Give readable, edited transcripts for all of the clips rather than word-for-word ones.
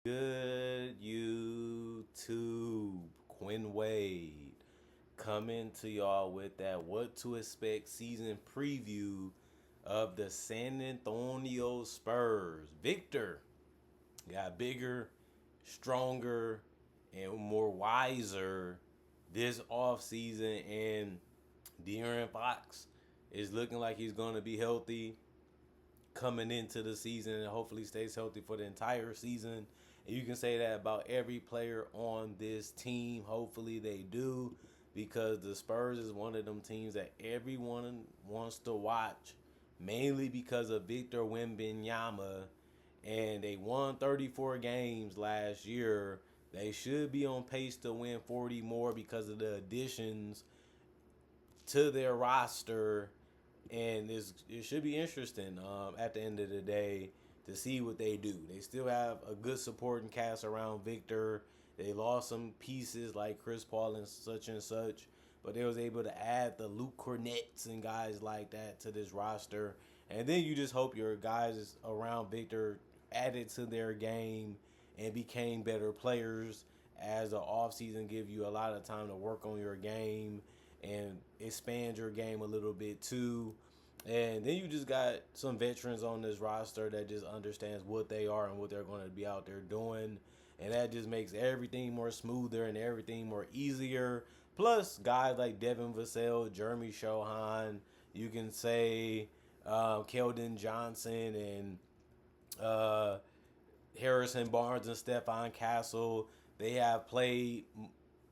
Good YouTube, Quinn Wade coming to y'all with that what to expect season preview of the San Antonio Spurs. Victor got bigger, stronger, and more wiser this offseason, and De'Aaron Fox is looking like he's going to be healthy coming into the season and hopefully stays healthy for the entire season. And you can say that about every player on this team. Hopefully they do, because the Spurs is one of them teams that everyone wants to watch, mainly because of Victor Wembanyama. And they won 34 games last year. They should be on pace to win 40 more because of the additions to their roster, and it should be interesting at the end of the day to see what they do. They still have a good supporting cast around Victor. They lost some pieces like Chris Paul and such, but they was able to add the Luke Cornett's and guys like that to this roster. And then you just hope your guys around Victor added to their game and became better players as the offseason give you a lot of time to work on your game and expand your game a little bit too. And then you just got some veterans on this roster that just understands what they are and what they're going to be out there doing. And that just makes everything more smoother and everything more easier. Plus, guys like Devin Vassell, Jeremy Shohan, you can say Keldon Johnson and uh, Harrison Barnes and Stephon Castle, they have played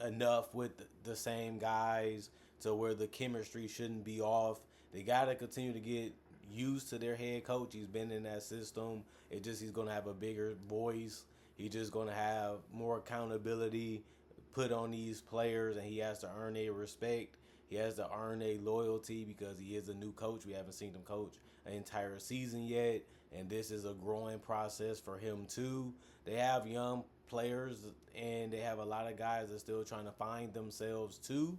enough with the same guys to where the chemistry shouldn't be off. They got to continue to get used to their head coach. He's been in that system. It just he's going to have a bigger voice. He's just going to have more accountability put on these players, and he has to earn their respect. He has to earn their loyalty because he is a new coach. We haven't seen him coach an entire season yet, and this is a growing process for him too. They have young players, and they have a lot of guys that are still trying to find themselves too.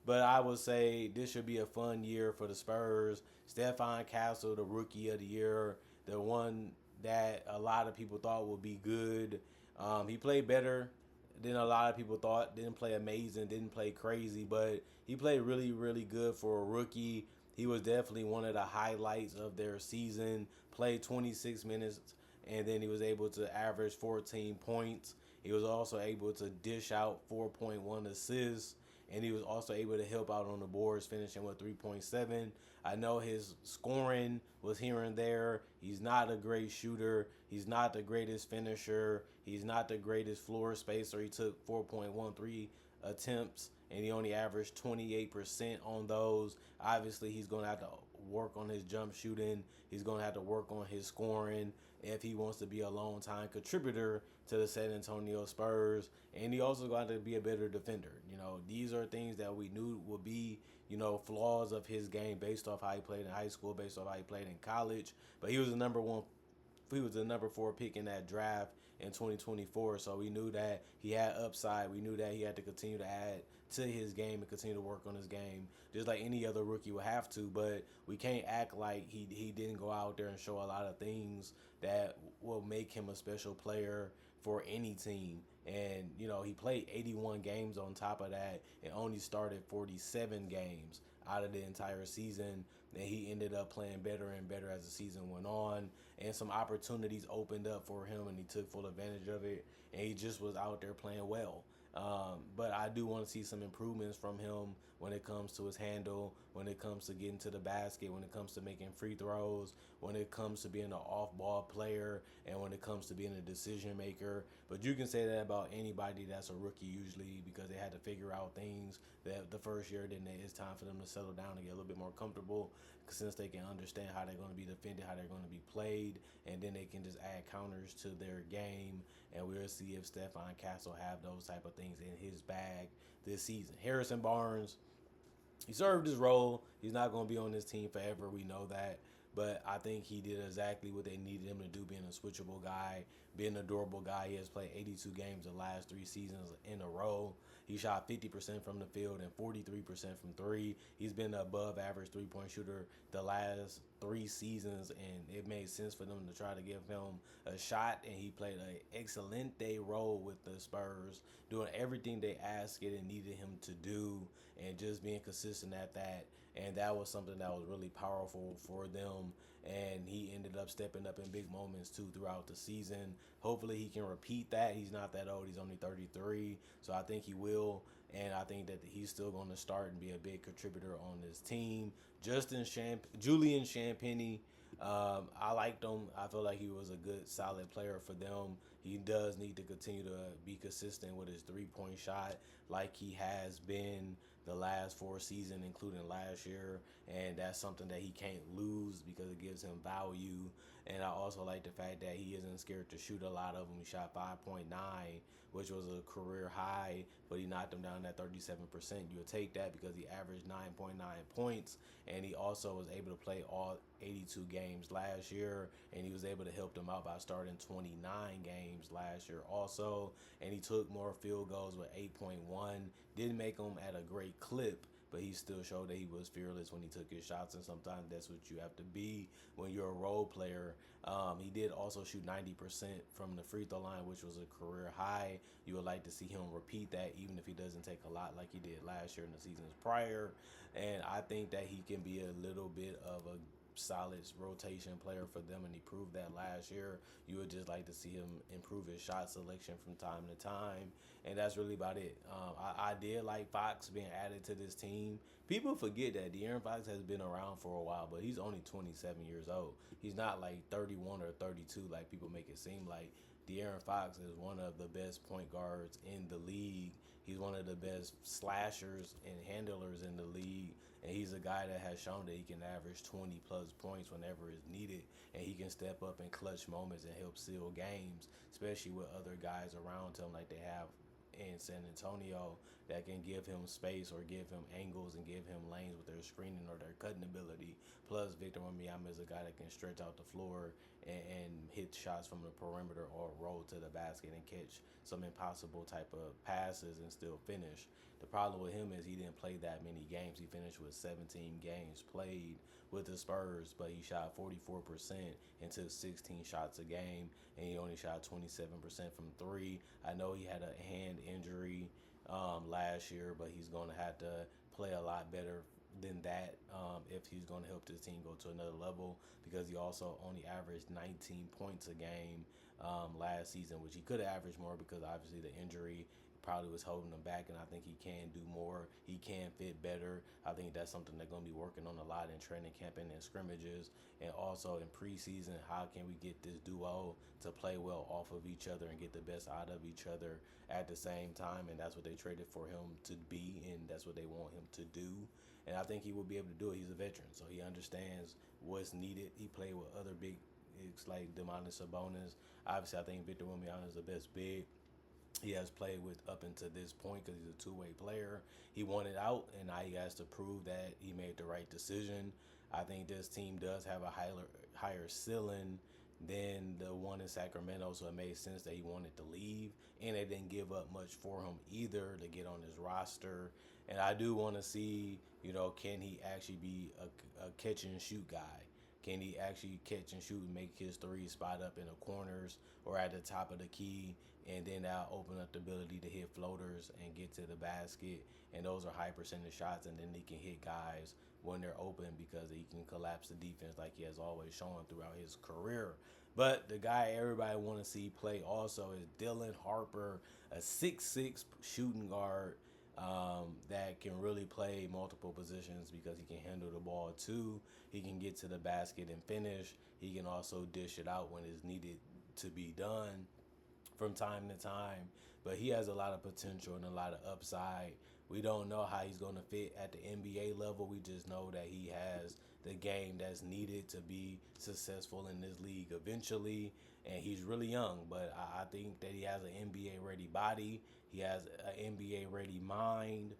But I would say this should be a fun year for the Spurs. Stephon Castle, the rookie of the year, the one that a lot of people thought would be good. He played better than a lot of people thought. Didn't play amazing, didn't play crazy, but he played really, really good for a rookie. He was definitely one of the highlights of their season. Played 26 minutes, and then he was able to average 14 points. He was also able to dish out 4.1 assists, and he was also able to help out on the boards, finishing with 3.7. I know his scoring was here and there. He's not a great shooter. He's not the greatest finisher. He's not the greatest floor spacer. He took 4.13 attempts, and he only averaged 28% on those. Obviously, he's going to have to work on his jump shooting. He's going to have to work on his scoring if he wants to be a long-time contributor to the San Antonio Spurs. And he also got to be a better defender. You know, these are things that we knew would be, flaws of his game based off how he played in high school, based off how he played in college. But he was the number one he was the number 4 pick in that draft in 2024. So we knew that he had upside. We knew that he had to continue to add to his game and continue to work on his game, just like any other rookie would have to. But we can't act like he didn't go out there and show a lot of things that will make him a special player for any team. And, he played 81 games on top of that and only started 47 games out of the entire season. And he ended up playing better and better as the season went on. And some opportunities opened up for him, and he took full advantage of it. And he just was out there playing well. But I do want to see some improvements from him when it comes to his handle, when it comes to getting to the basket, when it comes to making free throws, when it comes to being an off-ball player, and when it comes to being a decision maker. But you can say that about anybody that's a rookie usually, because they had to figure out things that the first year, then it's time for them to settle down and get a little bit more comfortable, since they can understand how they're going to be defended, how they're going to be played, and then they can just add counters to their game. And we'll see if Stephon Castle have those type of things in his bag this season. Harrison Barnes, he served his role. He's not going to be on this team forever. We know that. But I think he did exactly what they needed him to do, being a switchable guy, being a durable guy. He has played 82 games the last 3 seasons in a row. He shot 50% from the field and 43% from three. He's been an above average three-point shooter the last 3 seasons, and it made sense for them to try to give him a shot. And he played an excellent day role with the Spurs, doing everything they asked it and needed him to do, and just being consistent at that. And that was something that was really powerful for them. And he ended up stepping up in big moments too throughout the season. Hopefully, he can repeat that. He's not that old. He's only 33, so I think he will. And I think that he's still going to start and be a big contributor on this team. Julian Champagny, I liked him. I feel like he was a good, solid player for them. He does need to continue to be consistent with his 3-point shot, like he has been the last 4 seasons, including last year. And that's something that he can't lose because it gives him value. And I also like the fact that he isn't scared to shoot a lot of them. He shot 5.9, which was a career high, but he knocked them down at 37%. You'll take that because he averaged 9.9 points, and he also was able to play all 82 games last year, and he was able to help them out by starting 29 games last year also. And he took more field goals with 8.1. Didn't make them at a great clip, but he still showed that he was fearless when he took his shots, and sometimes that's what you have to be when you're a role player. He did also shoot 90% from the free throw line, which was a career high. You would like to see him repeat that, even if he doesn't take a lot like he did last year and the seasons prior. And I think that he can be a little bit of a solid rotation player for them, and he proved that last year. You would just like to see him improve his shot selection from time to time, and that's really about it. I did like Fox being added to this team. People forget that De'Aaron Fox has been around for a while, but he's only 27 years old. He's not like 31 or 32 like people make it seem like. De'Aaron Fox is one of the best point guards in the league. He's one of the best slashers and handlers in the league. And he's a guy that has shown that he can average 20 plus points whenever it's needed. And he can step up in clutch moments and help seal games, especially with other guys around him like they have in San Antonio that can give him space or give him angles and give him lanes with their screening or their cutting ability. Plus, Victor Wembanyama is a guy that can stretch out the floor and hit shots from the perimeter or roll to the basket and catch some impossible type of passes and still finish. The problem with him is he didn't play that many games. He finished with 17 games played with the Spurs, but he shot 44% and took 16 shots a game, and he only shot 27% from three. I know he had a hand injury last year, but he's going to have to play a lot better than that if he's going to help this team go to another level, because he also only averaged 19 points a game last season, which he could have averaged more because obviously the injury probably was holding him back, and I think he can do more. He can fit better. I think that's something they're going to be working on a lot in training camp and in scrimmages, and also in preseason. How can we get this duo to play well off of each other and get the best out of each other at the same time? And that's what they traded for him to be, and that's what they want him to do. And I think he will be able to do it. He's a veteran, so he understands what's needed. He played with other big bigs like Demonis Sabonis. Obviously, I think Victor Wembanyama is the best big he has played with up until this point because he's a two-way player. He wanted out, and now he has to prove that he made the right decision. I think this team does have a higher ceiling than the one in Sacramento, so it made sense that he wanted to leave, and they didn't give up much for him either to get on his roster. And I do want to see, can he actually be a catch and shoot guy? Can he actually catch and shoot and make his three spot up in the corners or at the top of the key? And then that'll open up the ability to hit floaters and get to the basket. And those are high percentage shots. And then he can hit guys when they're open because he can collapse the defense like he has always shown throughout his career. But the guy everybody want to see play also is Dylan Harper, a 6'6" shooting guard that can really play multiple positions because he can handle the ball too. He can get to the basket and finish. He can also dish it out when it's needed to be done from time to time. But he has a lot of potential and a lot of upside. We don't know how he's going to fit at the NBA level. We just know that he has the game that's needed to be successful in this league eventually. And he's really young, but I think that he has an NBA-ready body. He has an NBA-ready mind.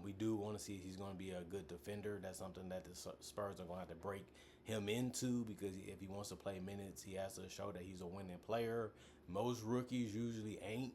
We do want to see if he's going to be a good defender. That's something that the Spurs are going to have to break him into, because if he wants to play minutes, he has to show that he's a winning player. Most rookies usually ain't,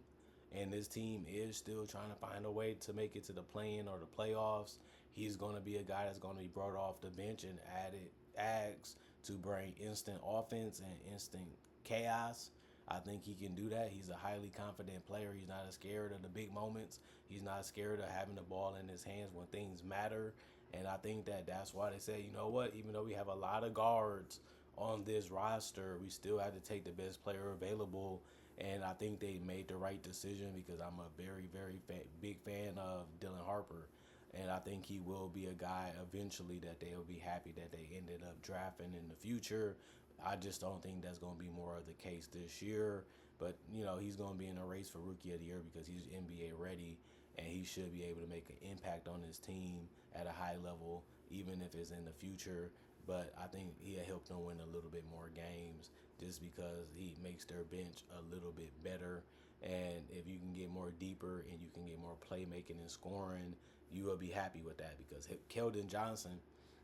and this team is still trying to find a way to make it to the play-in or the playoffs. He's going to be a guy that's going to be brought off the bench and added asks to bring instant offense and instant chaos. I think he can do that. He's a highly confident player. He's not scared of the big moments. He's not scared of having the ball in his hands when things matter. And I think that that's why they say, you know what, even though we have a lot of guards on this roster, we still have to take the best player available. And I think they made the right decision because I'm a very, very big fan of Dylan Harper. And I think he will be a guy eventually that they'll be happy that they ended up drafting in the future. I just don't think that's going to be more of the case this year. But, he's going to be in a race for Rookie of the Year because he's NBA ready and he should be able to make an impact on his team at a high level, even if it's in the future. But I think he'll help them win a little bit more games just because he makes their bench a little bit better. And if you can get more deeper and you can get more playmaking and scoring, you will be happy with that because Keldon Johnson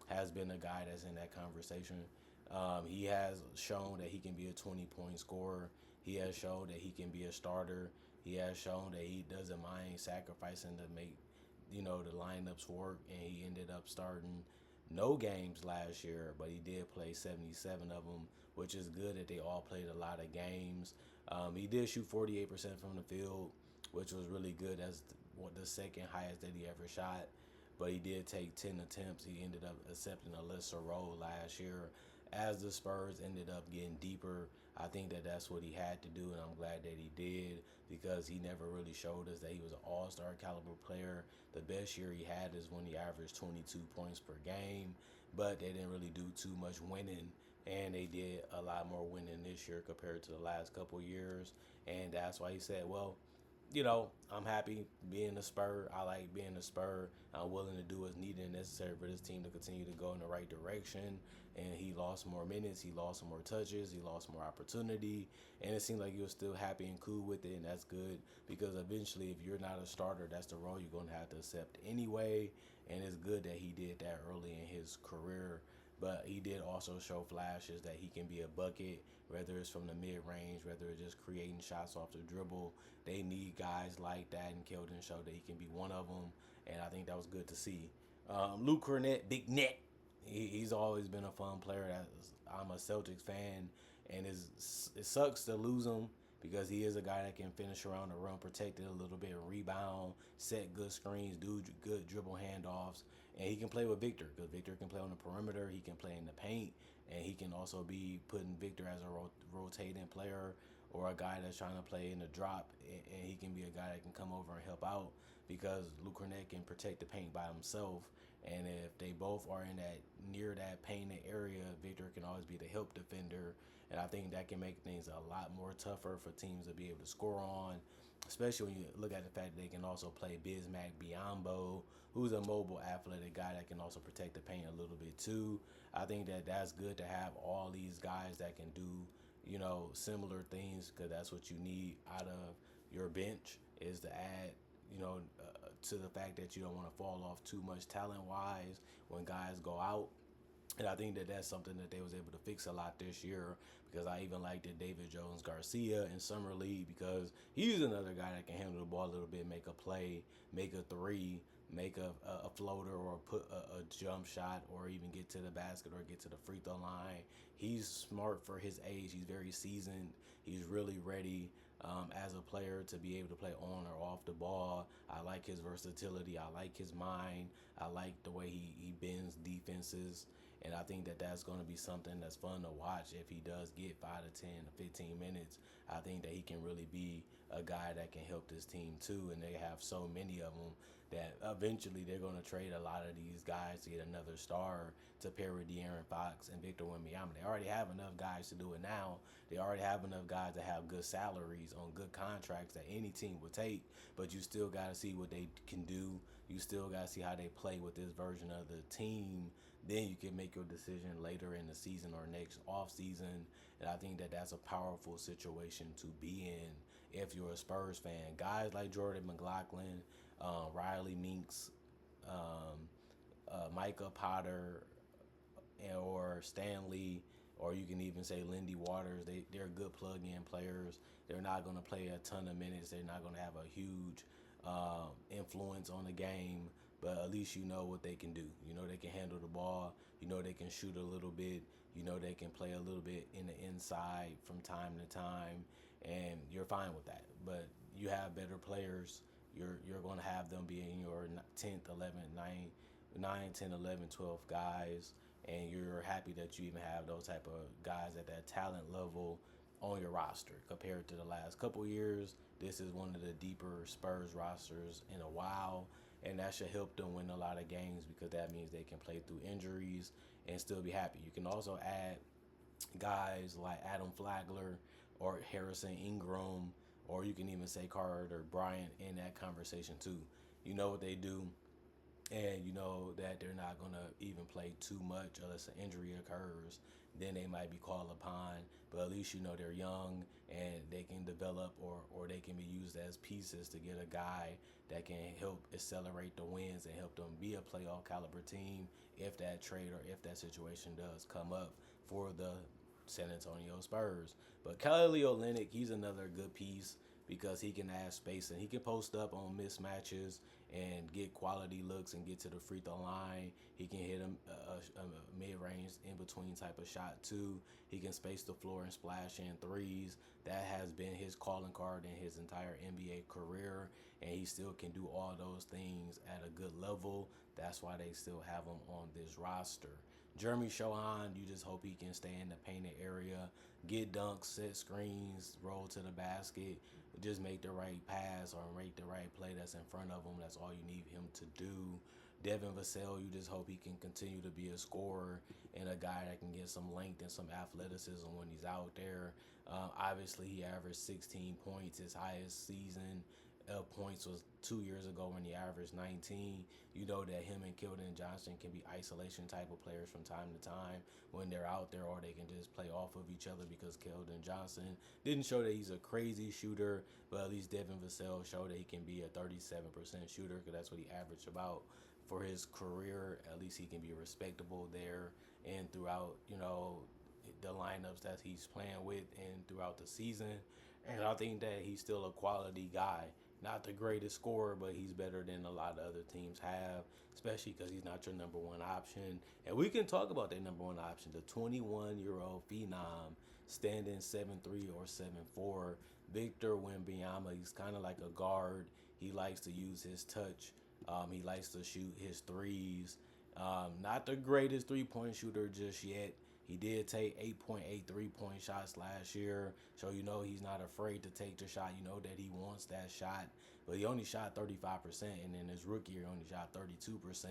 has been a guy that's in that conversation. He has shown that he can be a 20-point scorer. He has shown that he can be a starter. He has shown that he doesn't mind sacrificing to make, the lineups work. And he ended up starting no games last year, but he did play 77 of them, which is good that they all played a lot of games. He did shoot 48% from the field, which was really good. That's the second highest that he ever shot. But he did take 10 attempts. He ended up accepting a lesser role last year. As the Spurs ended up getting deeper, I think that that's what he had to do, and I'm glad that he did because he never really showed us that he was an all-star caliber player. The best year he had is when he averaged 22 points per game, but they didn't really do too much winning, and they did a lot more winning this year compared to the last couple years, and that's why he said, well, I'm happy being a Spur. I like being a Spur. I'm willing to do what's needed and necessary for this team to continue to go in the right direction. And he lost more minutes. He lost some more touches. He lost more opportunity. And it seemed like he was still happy and cool with it. And that's good because eventually, if you're not a starter, that's the role you're going to have to accept anyway. And it's good that he did that early in his career. But he did also show flashes that he can be a bucket, whether it's from the mid-range, whether it's just creating shots off the dribble. They need guys like that, and Keldon showed that he can be one of them, and I think that was good to see. Luke Cornett, Big Net, he's always been a fun player. I'm a Celtics fan, and it sucks to lose him because he is a guy that can finish around the rim, protect it a little bit, rebound, set good screens, do good dribble handoffs, and he can play with Victor because Victor can play on the perimeter, he can play in the paint, and he can also be putting Victor as a rotating player or a guy that's trying to play in the drop, and he can be a guy that can come over and help out because Luke Cornett can protect the paint by himself. And if they both are in that near that painted area, Victor can always be the help defender. And I think that can make things a lot more tougher for teams to be able to score on, especially when you look at the fact that they can also play Bismack Biyombo, who's a mobile athletic guy that can also protect the paint a little bit too. I think that that's good to have all these guys that can do, similar things because that's what you need out of your bench is to add, to the fact that you don't want to fall off too much talent-wise when guys go out. And I think that that's something that they was able to fix a lot this year because I even liked it David Jones Garcia in Summer League because he's another guy that can handle the ball a little bit, make a play, make a three, make a floater or put a jump shot or even get to the basket or get to the free throw line. He's smart for his age. He's very seasoned. He's really ready as a player to be able to play on or off the ball. I like his versatility. I like his mind. I like the way he bends defenses. And I think that that's going to be something that's fun to watch if he does get 5 to 10 to 15 minutes. I think that he can really be a guy that can help this team too. And they have so many of them that eventually they're going to trade a lot of these guys to get another star to pair with De'Aaron Fox and Victor Wembanyama. They already have enough guys to do it now. They already have enough guys that have good salaries on good contracts that any team would take. But you still got to see what they can do. You still got to see how they play with this version of the team. Then you can make your decision later in the season or next off season. And I think that that's a powerful situation to be in if you're a Spurs fan. Guys like Jordan McLaughlin, Riley Minks, Micah Potter, or Stanley, or you can even say Lindy Waters. They're good plug-in players. They're not going to play a ton of minutes. They're not going to have a huge influence on the game. but at least you know what they can do. You know they can handle the ball. You know they can shoot a little bit. You know they can play a little bit in the inside from time to time, and you're fine with that. But you have better players. You're going to have them being your 10th, 11th, 9, 10, 11, 12 guys, and you're happy that you even have those type of guys at that talent level on your roster compared to the last couple years. This is one of the deeper Spurs rosters in a while, and that should help them win a lot of games because that means they can play through injuries and still be happy. You can also add guys like Adam Flagler or Harrison Ingram, or you can even say Carter Bryant in that conversation too. You know what they do, and you know that they're not going to even play too much unless an injury occurs. Then they might be called upon, but at least you know they're young and they can develop, or they can be used as pieces to get a guy that can help accelerate the wins and help them be a playoff caliber team if that trade or if that situation does come up for the San Antonio Spurs. But Kelly Olynyk, he's another good piece because he can add space and he can post up on mismatches and get quality looks and get to the free throw line. He can hit a mid-range in between type of shot too. He can space the floor and splash in threes. That has been his calling card in his entire NBA career, and he still can do all those things at a good level. That's why they still have him on this roster. Jeremy Shohan, you just hope he can stay in the painted area, get dunks, set screens, roll to the basket, just make the right pass or make the right play that's in front of him. That's all you need him to do. Devin Vassell, you just hope he can continue to be a scorer and a guy that can get some length and some athleticism when he's out there. Obviously, he averaged 16 points, his highest season points was 2 years ago when he averaged 19. You know that him and Keldon Johnson can be isolation type of players from time to time when they're out there, or they can just play off of each other because Keldon Johnson didn't show that he's a crazy shooter, but at least Devin Vassell showed that he can be a 37% shooter because that's what he averaged about for his career. At least he can be respectable there and throughout, the lineups that he's playing with and throughout the season. And I think that he's still a quality guy. Not the greatest scorer, but he's better than a lot of other teams have, especially because he's not your number one option. And we can talk about that number one option, the 21-year-old phenom, standing 7'3" or 7'4", Victor Wembanyama. He's kind of like a guard. He likes to use his touch. He likes to shoot his threes. Not the greatest three-point shooter just yet. He did take 8.8 3-point shots last year, so you know he's not afraid to take the shot. You know that he wants that shot, but he only shot 35%, and in his rookie year, he only shot 32%.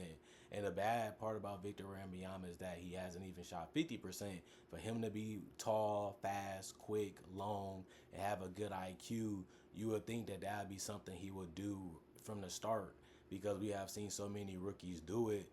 And the bad part about Victor Wembanyama is that he hasn't even shot 50%. For him to be tall, fast, quick, long, and have a good IQ, you would think that that would be something he would do from the start because we have seen so many rookies do it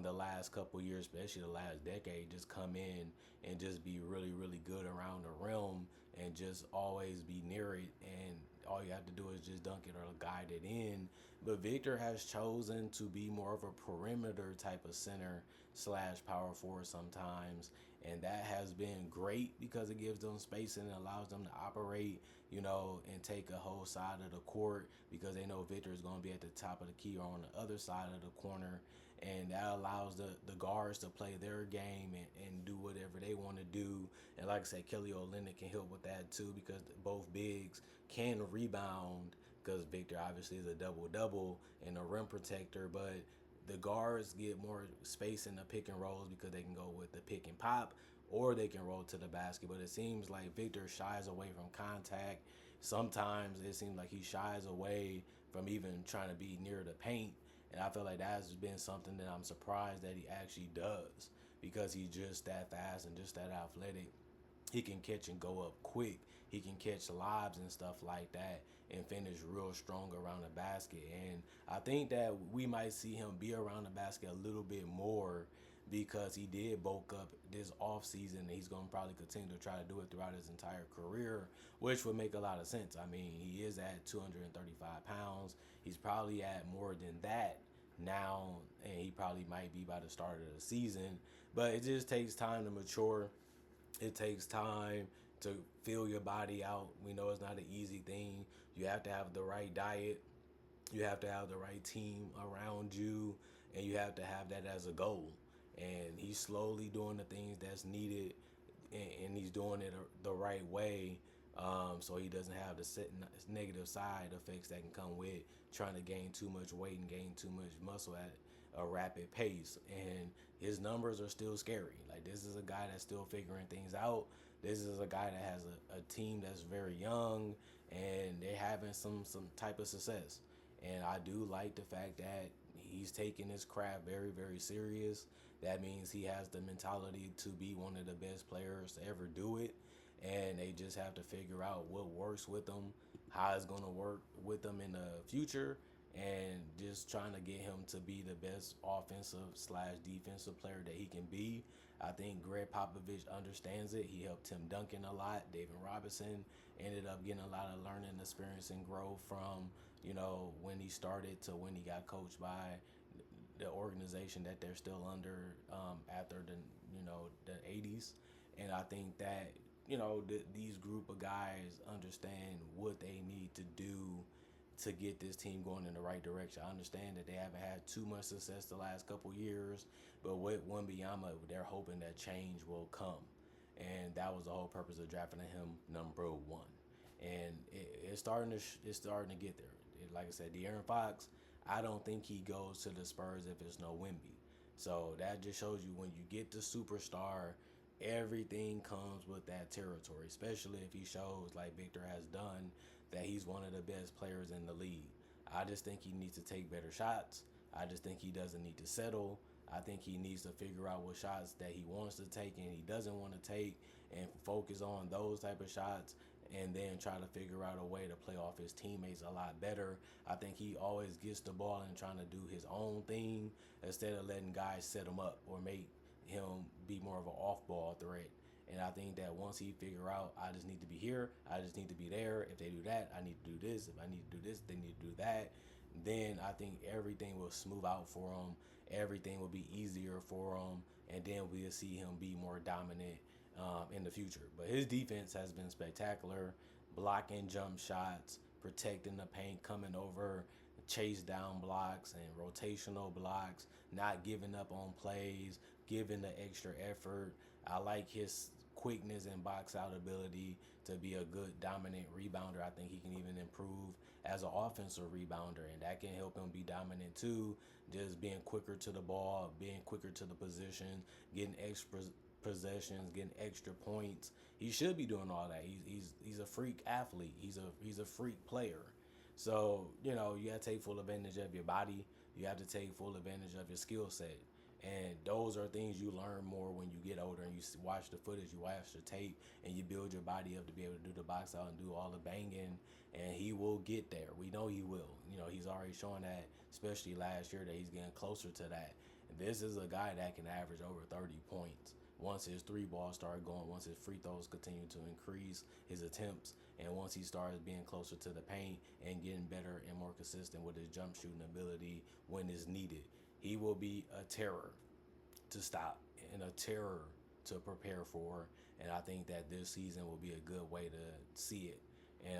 the last couple years, especially the last decade, just come in and just be really, really good around the rim and just always be near it. And all you have to do is just dunk it or guide it in. But Victor has chosen to be more of a perimeter type of center slash power forward sometimes. And that has been great because it gives them space and it allows them to operate, and take a whole side of the court because they know Victor is going to be at the top of the key or on the other side of the corner. And that allows the guards to play their game and do whatever they want to do. And like I said, Kelly Olynyk can help with that too because both bigs can rebound because Victor obviously is a double-double and a rim protector, but the guards get more space in the pick and rolls because they can go with the pick and pop or they can roll to the basket. But it seems like Victor shies away from contact. Sometimes it seems like he shies away from even trying to be near the paint. And I feel like that has been something that I'm surprised that he actually does because he's just that fast and just that athletic. He can catch and go up quick. He can catch lobs and stuff like that and finish real strong around the basket. And I think that we might see him be around the basket a little bit more because he did bulk up this offseason and he's going to probably continue to try to do it throughout his entire career, which would make a lot of sense. I mean, he is at 235 pounds. He's probably at more than that now, and he probably might be by the start of the season. But it just takes time to mature. It takes time to fill your body out. We know it's not an easy thing. You have to have the right diet. You have to have the right team around you, and you have to have that as a goal. And he's slowly doing the things that's needed, and he's doing it the right way, so he doesn't have the negative side effects that can come with trying to gain too much weight and gain too much muscle at a rapid pace. And his numbers are still scary. Like, this is a guy that's still figuring things out. This is a guy that has a team that's very young, and they're having some type of success. And I do like the fact that he's taking his craft very, very serious. That means he has the mentality to be one of the best players to ever do it. And they just have to figure out what works with him, how it's going to work with him in the future, and just trying to get him to be the best offensive slash defensive player that he can be. I think Greg Popovich understands it. He helped Tim Duncan a lot. David Robinson ended up getting a lot of learning experience and growth from, when he started to when he got coached by the organization that they're still under, after the 80s. And I think that these group of guys understand what they need to do to get this team going in the right direction. I understand that they haven't had too much success the last couple years, but with Wembanyama, they're hoping that change will come. And that was the whole purpose of drafting him number one. And it's starting to get there. Like I said, De'Aaron Fox, I don't think he goes to the Spurs if it's no Wemby. So that just shows you, when you get the superstar, everything comes with that territory, especially if he shows, like Victor has done, that he's one of the best players in the league. I just think he needs to take better shots. I just think he doesn't need to settle. I think he needs to figure out what shots that he wants to take and he doesn't want to take, and focus on those type of shots, and then try to figure out a way to play off his teammates a lot better. I think he always gets the ball and trying to do his own thing instead of letting guys set him up or make him be more of an off-ball threat. And I think that once he figure out, I just need to be here, I just need to be there. If they do that, I need to do this. If I need to do this, they need to do that. Then I think everything will smooth out for him. Everything will be easier for him, and then we'll see him be more dominant, in the future. But his defense has been spectacular, blocking jump shots, protecting the paint, coming over, chase down blocks and rotational blocks, not giving up on plays, giving the extra effort. I like his quickness and box out ability to be a good dominant rebounder. I think he can even improve as an offensive rebounder, and that can help him be dominant too. Just being quicker to the ball, being quicker to the position, getting extra possessions, getting extra points. He should be doing all that. He's a freak athlete. He's a freak player. So you got to take full advantage of your body. You have to take full advantage of your skill set. And those are things you learn more when you get older and you watch the footage, you watch the tape, and you build your body up to be able to do the box out and do all the banging. And he will get there. We know he will. He's already showing that, especially last year, that he's getting closer to that. And this is a guy that can average over 30 points once his three balls start going, once his free throws continue to increase his attempts, and once he starts being closer to the paint and getting better and more consistent with his jump shooting ability when it's needed. He will be a terror to stop and a terror to prepare for. And I think that this season will be a good way to see it. And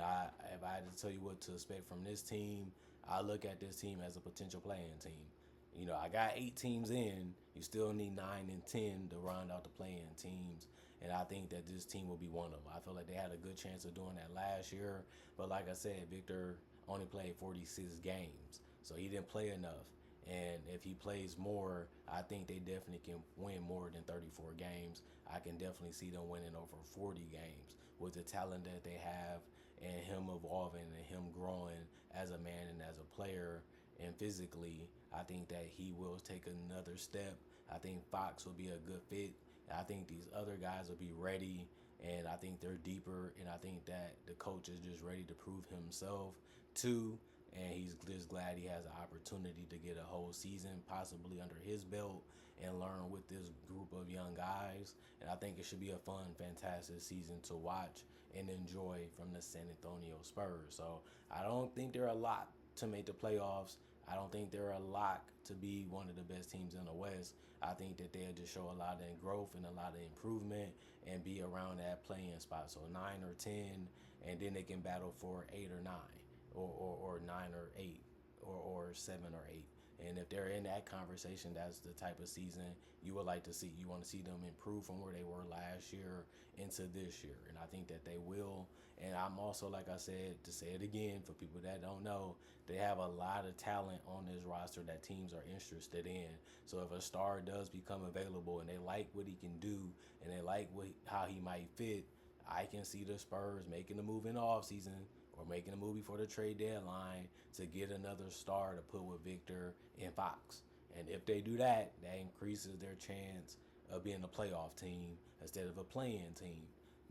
if I had to tell you what to expect from this team, I look at this team as a potential playing team. I got 8 teams in. You still need 9 and 10 to round out the playing teams. And I think that this team will be one of them. I feel like they had a good chance of doing that last year. But like I said, Victor only played 46 games. So he didn't play enough. And if he plays more, I think they definitely can win more than 34 games. I can definitely see them winning over 40 games with the talent that they have, and him evolving and him growing as a man and as a player and physically. I think that he will take another step. I think Fox will be a good fit. I think these other guys will be ready, and I think they're deeper, and I think that the coach is just ready to prove himself too. And he's just glad he has an opportunity to get a whole season possibly under his belt and learn with this group of young guys. And I think it should be a fun, fantastic season to watch and enjoy from the San Antonio Spurs. So I don't think they're a lot to make the playoffs. I don't think they're a lock to be one of the best teams in the West. I think that they'll just show a lot of growth and a lot of improvement and be around that playing spot. So 9 or 10, and then they can battle for 8 or 9. Or 9 or 8. or 7 or 8. And if they're in that conversation, that's the type of season you would like to see. You want to see them improve from where they were last year into this year. And I think that they will. And I'm also, like I said, to say it again for people that don't know, they have a lot of talent on this roster that teams are interested in. So if a star does become available and they like what he can do and they like how he might fit, I can see the Spurs making a move in the offseason or making a move before the trade deadline to get another star to put with Victor and Fox. And if they do that, that increases their chance of being a playoff team instead of a play-in team.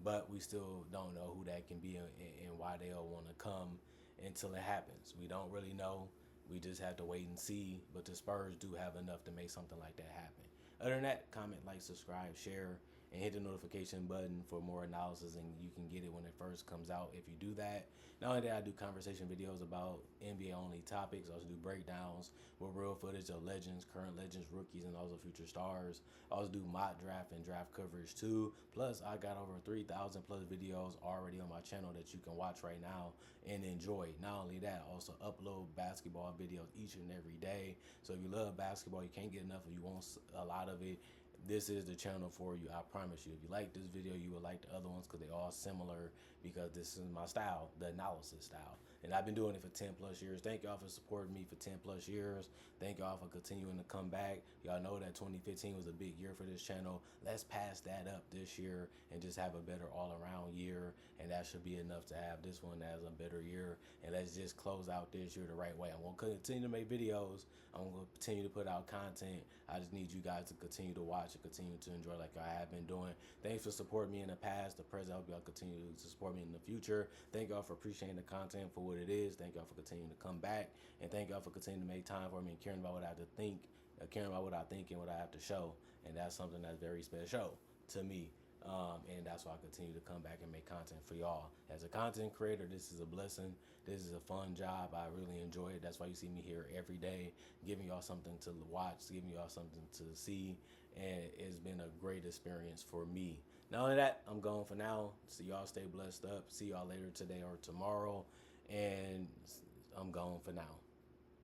But we still don't know who that can be and why they'll want to come until it happens. We don't really know. We just have to wait and see. But the Spurs do have enough to make something like that happen. Other than that, comment, like, subscribe, share, and hit the notification button for more analysis, and you can get it when it first comes out if you do that. Not only that, I do conversation videos about NBA only topics. I also do breakdowns with real footage of legends, current legends, rookies, and also future stars. I also do mock draft and draft coverage too. Plus, I got over 3,000 plus videos already on my channel that you can watch right now and enjoy. Not only that, I also upload basketball videos each and every day. So if you love basketball, you can't get enough, or you want a lot of it, this is the channel for you. I promise you. If you like this video, you will like the other ones because they're all similar, because this is my style, the analysis style. And I've been doing it for 10 plus years. Thank y'all for supporting me for 10 plus years. Thank y'all for continuing to come back. Y'all know that 2015 was a big year for this channel. Let's pass that up this year and just have a better all around year. And that should be enough to have this one as a better year. And let's just close out this year the right way. I'm going to continue to make videos. I'm going to continue to put out content. I just need you guys to continue to watch and continue to enjoy like I have been doing. Thanks for supporting me in the past, the present. I hope y'all continue to support me in the future. Thank y'all for appreciating the content for what it is. Thank y'all for continuing to come back. And thank y'all for continuing to make time for me and caring about what I have to think, caring about what I think and what I have to show. And that's something that's very special to me. And that's why I continue to come back and make content for y'all. As a content creator, this is a blessing. This is a fun job. I really enjoy it. That's why you see me here every day, giving y'all something to watch, giving y'all something to see. And it's been a great experience for me. Not only that, I'm going for now. So y'all stay blessed up. See y'all later today or tomorrow. And I'm going for now.